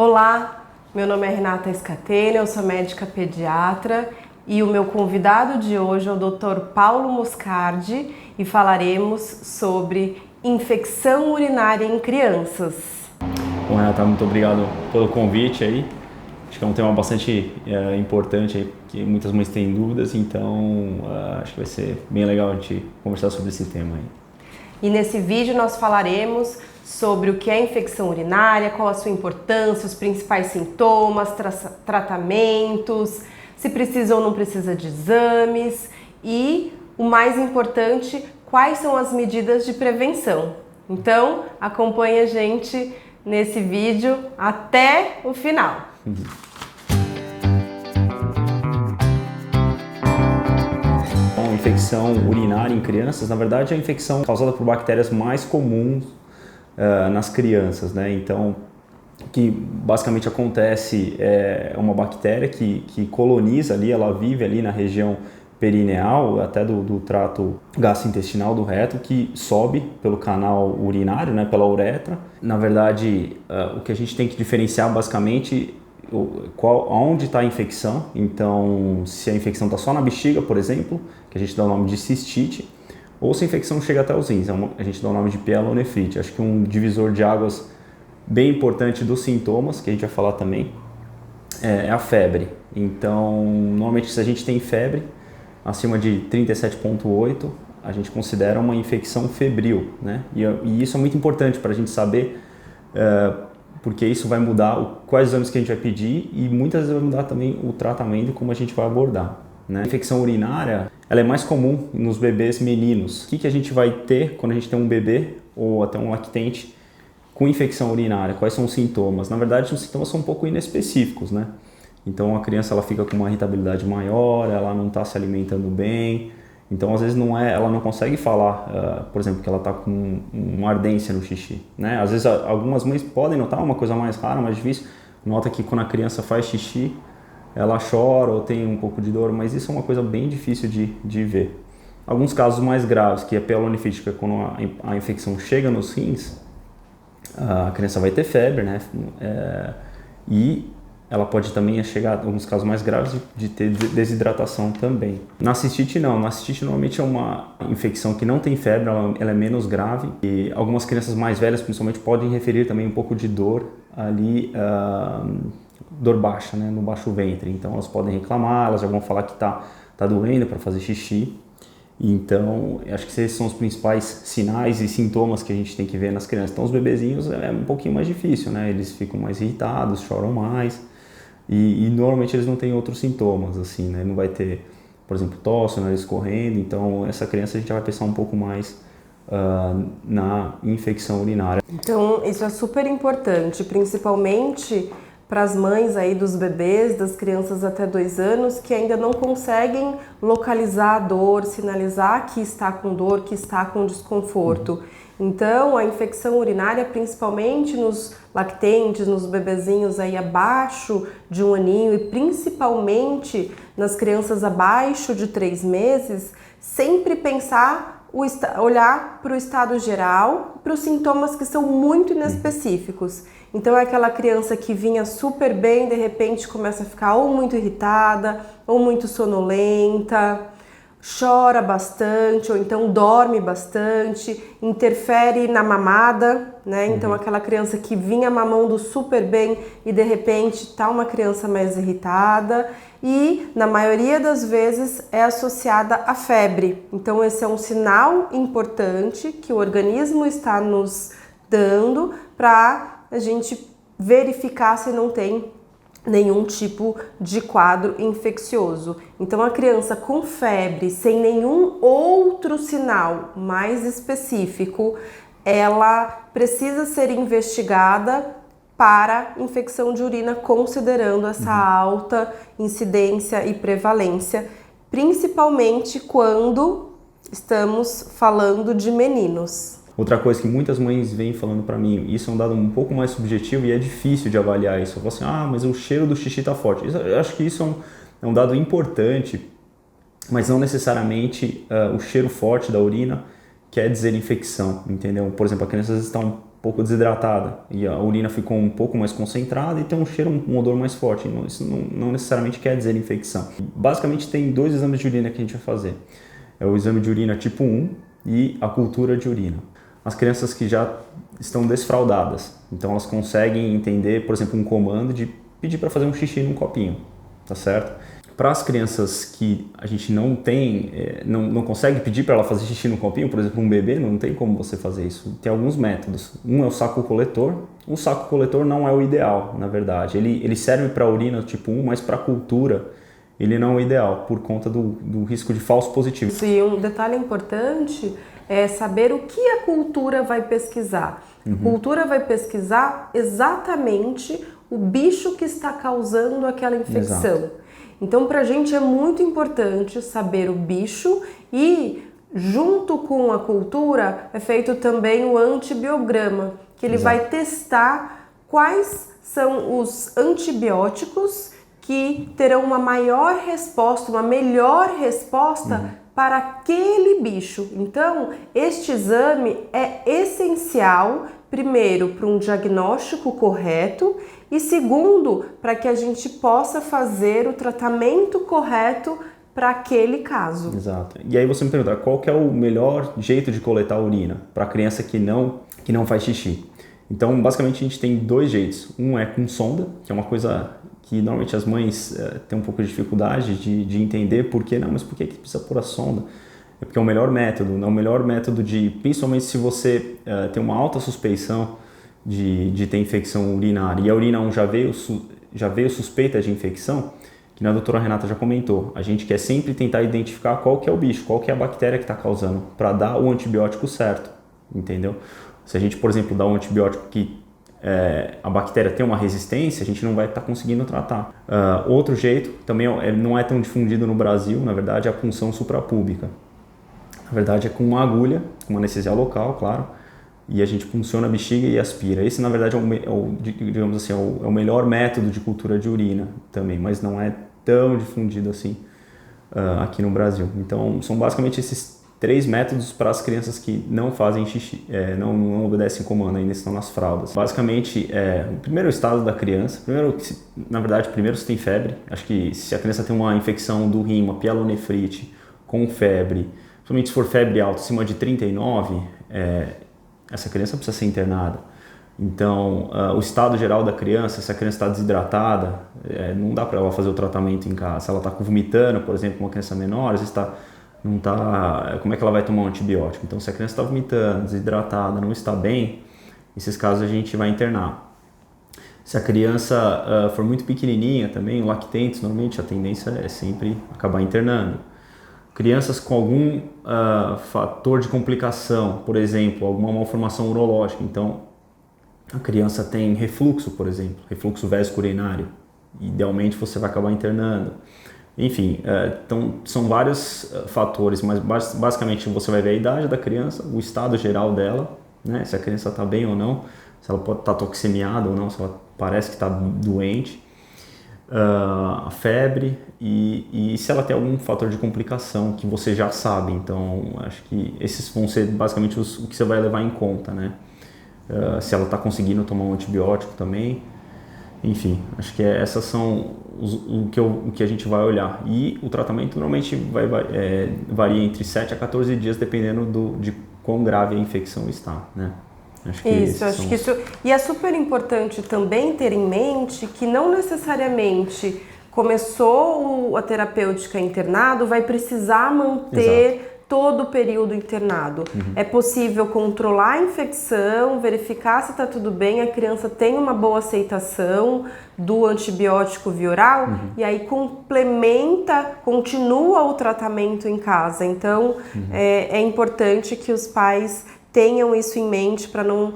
Olá, meu nome é Renata Scatena, eu sou médica pediatra e o meu convidado de hoje é o Dr. Paulo Moscardi e falaremos sobre infecção urinária em crianças. Bom, Renata, muito obrigado pelo convite aí. Acho que é um tema bastante importante aí, que muitas mães têm dúvidas, então acho que vai ser bem legal a gente conversar sobre esse tema aí. E nesse vídeo nós falaremos sobre o que é infecção urinária, qual a sua importância, os principais sintomas, tratamentos, se precisa ou não precisa de exames e, o mais importante, quais são as medidas de prevenção. Então, acompanhe a gente nesse vídeo até o final. Bom, infecção urinária em crianças, na verdade, é a infecção causada por bactérias mais comuns nas crianças, né? Então, o que basicamente acontece é uma bactéria que coloniza ali, ela vive ali na região perineal, até do trato gastrointestinal do reto, que sobe pelo canal urinário, né, pela uretra. Na verdade, o que a gente tem que diferenciar basicamente onde está a infecção. Então, se a infecção está só na bexiga, por exemplo, que a gente dá o nome de cistite, ou se a infecção chega até os rins, a gente dá o nome de pielonefrite. Acho que um divisor de águas bem importante dos sintomas, que a gente vai falar também, é a febre. Então, normalmente se a gente tem febre acima de 37,8, a gente considera uma infecção febril, né? E isso é muito importante para a gente saber, porque isso vai mudar quais exames que a gente vai pedir e muitas vezes vai mudar também o tratamento e como a gente vai abordar, né? A infecção urinária, ela é mais comum nos bebês meninos. O que a gente vai ter quando a gente tem um bebê ou até um lactente com infecção urinária? Quais são os sintomas? Na verdade, os sintomas são um pouco inespecíficos, né? Então a criança ela fica com uma irritabilidade maior, ela não está se alimentando bem, então às vezes ela não consegue falar, por exemplo, que ela está com uma ardência no xixi, né? Às vezes algumas mães podem notar uma coisa mais rara, mais difícil, nota que quando a criança faz xixi, ela chora ou tem um pouco de dor, mas isso é uma coisa bem difícil de ver. Alguns casos mais graves, que é pielonefrite, que é quando a infecção chega nos rins, a criança vai ter febre, né? E ela pode também chegar, em alguns casos mais graves, de ter desidratação também. Na cistite não, na cistite normalmente é uma infecção que não tem febre, ela é menos grave. E algumas crianças mais velhas, principalmente, podem referir também um pouco de dor ali, dor baixa, né, no baixo ventre. Então elas podem reclamar, elas já vão falar que tá doendo para fazer xixi. Então, acho que esses são os principais sinais e sintomas que a gente tem que ver nas crianças. Então, os bebezinhos é um pouquinho mais difícil, né? Eles ficam mais irritados, choram mais. E normalmente eles não têm outros sintomas, assim, né? Não vai ter, por exemplo, tosse, nariz correndo. Então, essa criança a gente vai pensar um pouco mais na infecção urinária. Então, isso é super importante, principalmente para as mães aí dos bebês, das crianças até 2 anos, que ainda não conseguem localizar a dor, sinalizar que está com dor, que está com desconforto. Então, a infecção urinária, principalmente nos lactentes, nos bebezinhos aí abaixo de 1 aninho e principalmente nas crianças abaixo de 3 meses, sempre olhar para o estado geral, para os sintomas que são muito inespecíficos. Então é aquela criança que vinha super bem, de repente começa a ficar ou muito irritada, ou muito sonolenta, chora bastante, ou então dorme bastante, interfere na mamada, né? Então aquela criança que vinha mamando super bem e de repente tá uma criança mais irritada e na maioria das vezes é associada à febre. Então esse é um sinal importante que o organismo está nos dando para a gente verificar se não tem nenhum tipo de quadro infeccioso. Então a criança com febre, sem nenhum outro sinal mais específico, ela precisa ser investigada para infecção de urina, considerando essa alta incidência e prevalência, principalmente quando estamos falando de meninos. Outra coisa que muitas mães vêm falando para mim, isso é um dado um pouco mais subjetivo e é difícil de avaliar isso. Eu falo assim, mas o cheiro do xixi tá forte. Eu acho que isso é um dado importante, mas não necessariamente o cheiro forte da urina quer dizer infecção, entendeu? Por exemplo, a criança às vezes está pouco desidratada e a urina ficou um pouco mais concentrada e tem um cheiro, um odor mais forte. Isso não necessariamente quer dizer infecção. Basicamente tem 2 exames de urina que a gente vai fazer. É o exame de urina tipo 1 e a cultura de urina. As crianças que já estão desfraldadas, então elas conseguem entender, por exemplo, um comando de pedir para fazer um xixi num copinho, tá certo? Para as crianças que a gente não tem, não consegue pedir para ela fazer xixi no copinho, por exemplo, um bebê, não tem como você fazer isso. Tem alguns métodos. Um é o saco coletor. O saco coletor não é o ideal, na verdade. Ele serve para urina tipo 1, mas para cultura ele não é o ideal, por conta do risco de falso positivo. E um detalhe importante é saber o que a cultura vai pesquisar. A cultura vai pesquisar exatamente o bicho que está causando aquela infecção. Exato. Então, para a gente é muito importante saber o bicho e, junto com a cultura, é feito também o antibiograma, que ele vai testar quais são os antibióticos que terão uma maior resposta, uma melhor resposta para aquele bicho. Então, este exame é essencial, primeiro, para um diagnóstico correto e segundo, para que a gente possa fazer o tratamento correto para aquele caso. Exato. E aí você me pergunta, qual que é o melhor jeito de coletar a urina para a criança que não faz xixi? Então, basicamente, a gente tem 2 jeitos. Um é com sonda, que é uma coisa que normalmente as mães têm um pouco de dificuldade de entender por que não, mas por que precisa pôr a sonda? É porque é o melhor método, é o melhor método principalmente se você tem uma alta suspeição de ter infecção urinária e a urina 1 já veio suspeita de infecção, que a doutora Renata já comentou, a gente quer sempre tentar identificar qual que é o bicho, qual que é a bactéria que está causando, para dar o antibiótico certo, entendeu? Se a gente, por exemplo, dá um antibiótico que a bactéria tem uma resistência, a gente não vai estar conseguindo tratar. Outro jeito, também não é tão difundido no Brasil, na verdade, é a punção suprapúbica. Na verdade, é com uma agulha, com uma anestesia local, claro, e a gente punciona a bexiga e aspira. Esse, na verdade, digamos assim, é o melhor método de cultura de urina também, mas não é tão difundido assim aqui no Brasil. Então, são basicamente esses 3 métodos para as crianças que não fazem xixi, não obedecem comando, ainda estão nas fraldas. Basicamente, o primeiro estado da criança, primeiro se tem febre, acho que se a criança tem uma infecção do rim, uma pielonefrite com febre, principalmente se for febre alta, acima de 39, essa criança precisa ser internada. Então, o estado geral da criança, se a criança está desidratada, não dá para ela fazer o tratamento em casa. Se ela está vomitando, por exemplo, uma criança menor, às vezes como é que ela vai tomar um antibiótico? Então, se a criança está vomitando, desidratada, não está bem, nesses casos a gente vai internar. Se a criança for muito pequenininha também, lactentes, normalmente a tendência é sempre acabar internando. Crianças com algum fator de complicação, por exemplo, alguma malformação urológica, então a criança tem refluxo, por exemplo, refluxo vésico-urinário, idealmente você vai acabar internando. Enfim, então são vários fatores, mas basicamente você vai ver a idade da criança, o estado geral dela, né, se a criança está bem ou não, se ela pode estar toxemiada ou não, se ela parece que está doente, a febre e se ela tem algum fator de complicação que você já sabe. Então, acho que esses vão ser basicamente o que você vai levar em conta, né? Se ela está conseguindo tomar um antibiótico também. Enfim, acho que essas são o que a gente vai olhar. E o tratamento normalmente varia entre 7 a 14 dias, dependendo de quão grave a infecção está, né? Acho que isso. E é super importante também ter em mente que não necessariamente começou a terapêutica internado, vai precisar manter todo o período internado. É possível controlar a infecção, verificar se está tudo bem, a criança tem uma boa aceitação do antibiótico via oral e aí continua o tratamento em casa. Então, é importante que os pais tenham isso em mente para não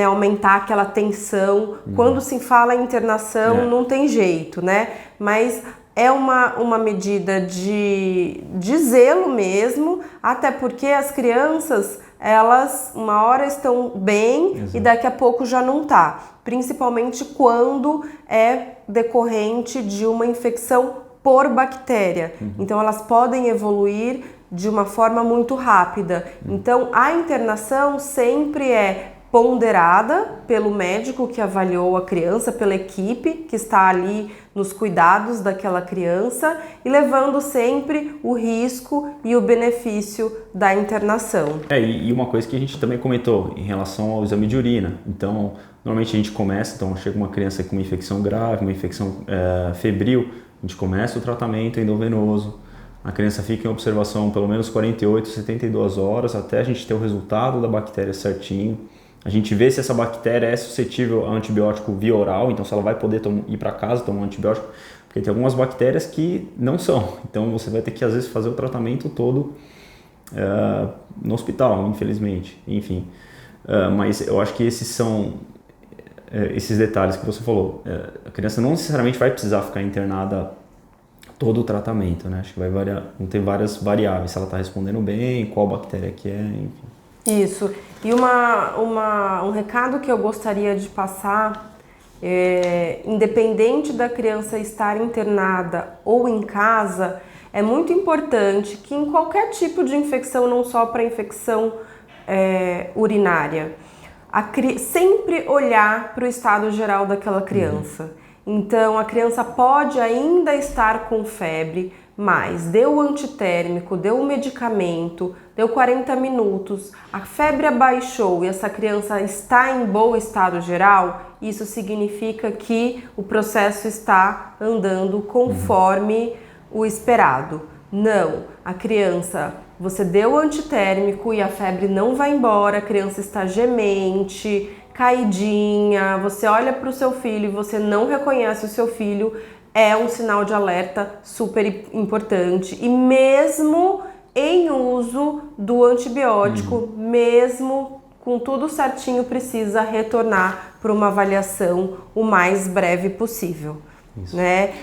aumentar aquela tensão. Quando se fala em internação, não tem jeito, né? Mas é uma medida de zelo mesmo, até porque as crianças, elas uma hora estão bem e daqui a pouco já não tá. Principalmente quando é decorrente de uma infecção por bactéria. Então elas podem evoluir de uma forma muito rápida. Então a internação sempre é ponderada pelo médico que avaliou a criança, pela equipe que está ali nos cuidados daquela criança e levando sempre o risco e o benefício da internação. E uma coisa que a gente também comentou em relação ao exame de urina. Então, normalmente a gente começa, então chega uma criança com uma infecção grave, uma infecção febril, a gente começa o tratamento endovenoso, a criança fica em observação pelo menos 48, 72 horas até a gente ter o resultado da bactéria certinho. A gente vê se essa bactéria é suscetível a antibiótico via oral, então se ela vai poder ir para casa tomar um antibiótico, porque tem algumas bactérias que não são. Então você vai ter que às vezes fazer o tratamento todo no hospital, infelizmente. Enfim, mas eu acho que esses são esses detalhes que você falou. A criança não necessariamente vai precisar ficar internada todo o tratamento, né? Acho que vai variar, vão ter várias variáveis, se ela está respondendo bem, qual bactéria que é, enfim. Isso. E um recado que eu gostaria de passar, independente da criança estar internada ou em casa, é muito importante que em qualquer tipo de infecção, não só para infecção urinária, sempre olhar para o estado geral daquela criança. Então, a criança pode ainda estar com febre, mas deu o antitérmico, deu o medicamento, deu 40 minutos, a febre abaixou e essa criança está em bom estado geral, isso significa que o processo está andando conforme o esperado. Não, a criança, você deu o antitérmico e a febre não vai embora, a criança está gemente, caidinha, você olha para o seu filho e você não reconhece o seu filho, é um sinal de alerta super importante. E mesmo em uso do antibiótico, mesmo com tudo certinho, precisa retornar para uma avaliação o mais breve possível. Né?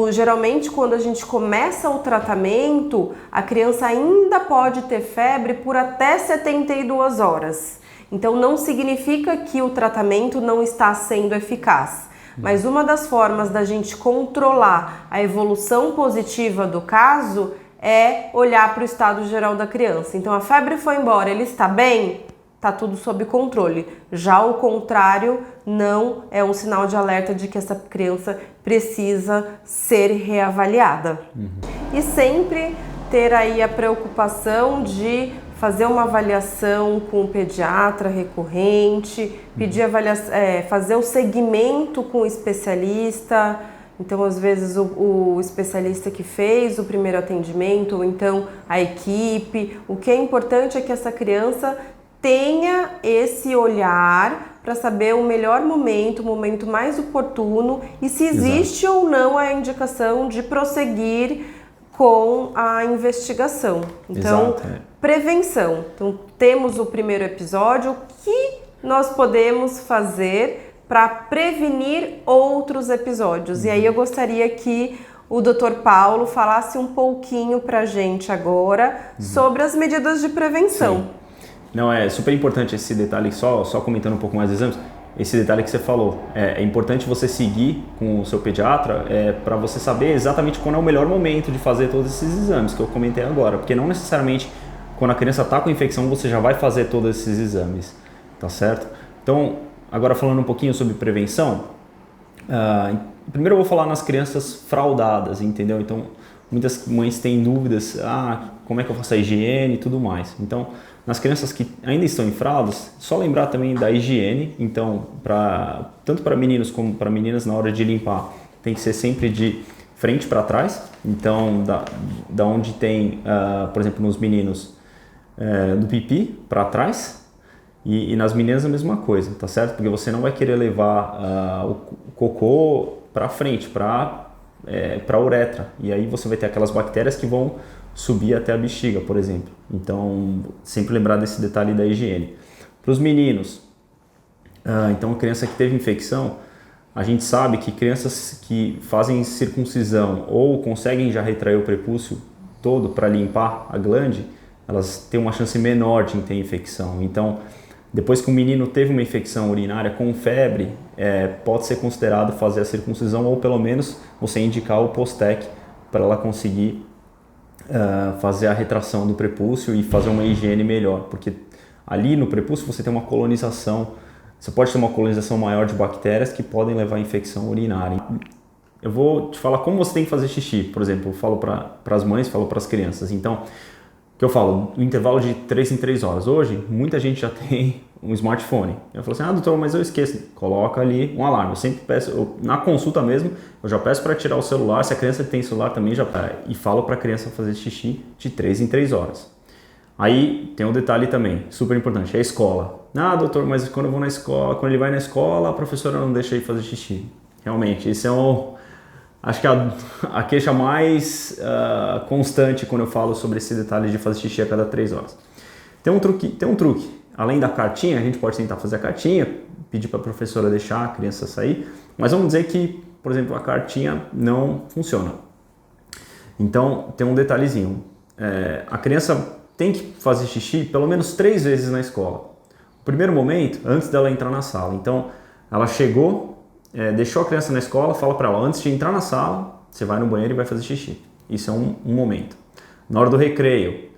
Geralmente, quando a gente começa o tratamento, a criança ainda pode ter febre por até 72 horas. Então, não significa que o tratamento não está sendo eficaz. Mas uma das formas da gente controlar a evolução positiva do caso é olhar para o estado geral da criança. Então, a febre foi embora, ele está bem? Está tudo sob controle. Já o contrário não é um sinal de alerta de que essa criança precisa ser reavaliada. E sempre ter aí a preocupação de fazer uma avaliação com o pediatra recorrente, pedir fazer o segmento com o especialista. Então, às vezes, o especialista que fez o primeiro atendimento, ou então a equipe. O que é importante é que essa criança tenha esse olhar para saber o melhor momento, o momento mais oportuno e se existe ou não a indicação de prosseguir com a investigação. Então, prevenção. Então, temos o primeiro episódio. O que nós podemos fazer para prevenir outros episódios? E aí eu gostaria que o Dr. Paulo falasse um pouquinho para a gente agora sobre as medidas de prevenção. Sim. Não, é super importante esse detalhe, só comentando um pouco mais dos exames, esse detalhe que você falou. É importante você seguir com o seu pediatra para você saber exatamente quando é o melhor momento de fazer todos esses exames que eu comentei agora, porque não necessariamente quando a criança está com infecção você já vai fazer todos esses exames, tá certo? Então, agora falando um pouquinho sobre prevenção, primeiro eu vou falar nas crianças fraldadas, entendeu? Então, muitas mães têm dúvidas, como é que eu faço a higiene e tudo mais. Então, nas crianças que ainda estão em fraldas, só lembrar também da higiene. Então, tanto para meninos como para meninas, na hora de limpar, tem que ser sempre de frente para trás. Então, da onde tem, por exemplo, nos meninos, do pipi para trás. E nas meninas a mesma coisa, tá certo? Porque você não vai querer levar o cocô para frente, para a uretra. E aí você vai ter aquelas bactérias que vão subir até a bexiga, por exemplo. Então, sempre lembrar desse detalhe da higiene. Para os meninos, então a criança que teve infecção, a gente sabe que crianças que fazem circuncisão ou conseguem já retrair o prepúcio todo para limpar a glande, elas têm uma chance menor de ter infecção. Então, depois que o menino teve uma infecção urinária com febre, pode ser considerado fazer a circuncisão ou pelo menos você indicar o Postec para ela conseguir fazer a retração do prepúcio e fazer uma higiene melhor, porque Ali no prepúcio você tem uma colonização, você pode ter uma colonização maior de bactérias que podem levar à infecção urinária. Eu vou te falar como você tem que fazer xixi, por exemplo, eu falo para as mães, falo para as crianças. Então, o que eu falo, no intervalo de 3 em 3 horas. Hoje, muita gente já tem um smartphone. Eu falo assim, doutor, mas eu esqueço. Coloca ali um alarme. Eu sempre peço, na consulta mesmo, eu já peço para tirar o celular. Se a criança tem celular também, e falo para a criança fazer xixi de 3 em 3 horas. Aí tem um detalhe também, super importante, é a escola. Doutor, mas quando eu vou na escola, quando ele vai na escola, a professora não deixa ele fazer xixi. Realmente, esse é acho que a queixa mais constante quando eu falo sobre esse detalhe de fazer xixi a cada 3 horas. Tem um truque. Além da cartinha, a gente pode tentar fazer a cartinha, pedir para a professora deixar a criança sair, mas vamos dizer que, por exemplo, a cartinha não funciona. Então, tem um detalhezinho. A criança tem que fazer xixi pelo menos 3 vezes na escola. O primeiro momento, antes dela entrar na sala. Então, ela chegou, deixou a criança na escola, fala para ela, antes de entrar na sala, você vai no banheiro e vai fazer xixi. Isso é um momento. Na hora do recreio,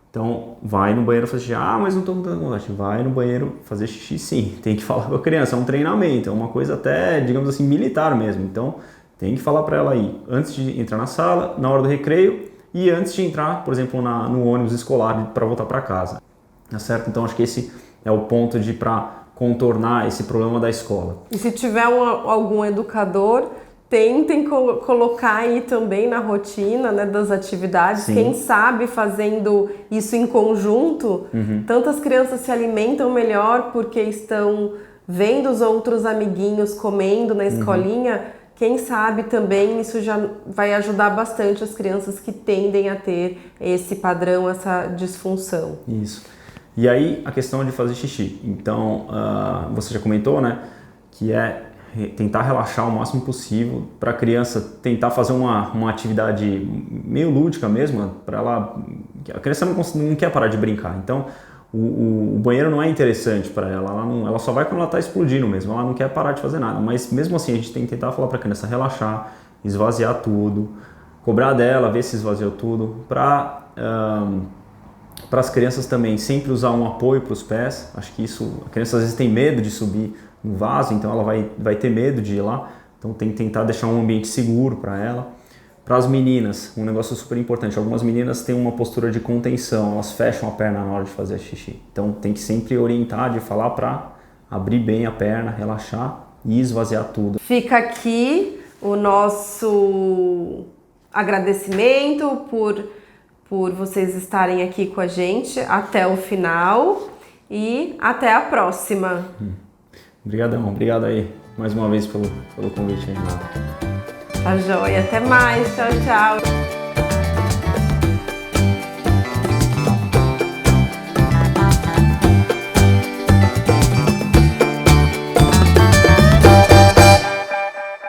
então vai no banheiro fazer xixi. Mas não estou dando vontade. Vai no banheiro fazer xixi, sim. Tem que falar com a criança, é um treinamento, é uma coisa até, digamos assim, militar mesmo. Então, tem que falar para ela aí, antes de entrar na sala, na hora do recreio e antes de entrar, por exemplo, no ônibus escolar para voltar para casa. Tá certo? Então, acho que esse é o ponto para contornar esse problema da escola. E se tiver algum educador, tentem colocar aí também na rotina, né, das atividades. Sim. Quem sabe fazendo isso em conjunto, tantas crianças se alimentam melhor porque estão vendo os outros amiguinhos comendo na escolinha. Quem sabe também isso já vai ajudar bastante as crianças que tendem a ter esse padrão, essa disfunção. Isso. E aí a questão de fazer xixi. Então, você já comentou, né, que é tentar relaxar o máximo possível para a criança tentar fazer uma atividade meio lúdica mesmo, para ela. A criança não quer parar de brincar. Então, o banheiro não é interessante para ela. Ela só vai quando ela está explodindo mesmo. Ela não quer parar de fazer nada. Mas mesmo assim, a gente tem que tentar falar para a criança relaxar, esvaziar tudo, cobrar dela, ver se esvaziou tudo, para as crianças também sempre usar um apoio para os pés. Acho que isso, a criança às vezes tem medo de subir no vaso, então ela vai ter medo de ir lá. Então tem que tentar deixar um ambiente seguro para ela. Para as meninas, um negócio super importante, algumas meninas têm uma postura de contenção, elas fecham a perna na hora de fazer xixi. Então tem que sempre orientar, de falar para abrir bem a perna, relaxar e esvaziar tudo. Fica aqui o nosso agradecimento por vocês estarem aqui com a gente até o final e até a próxima. Obrigadão, obrigado aí mais uma vez pelo convite aí. Tá joia, até mais, tchau, tchau.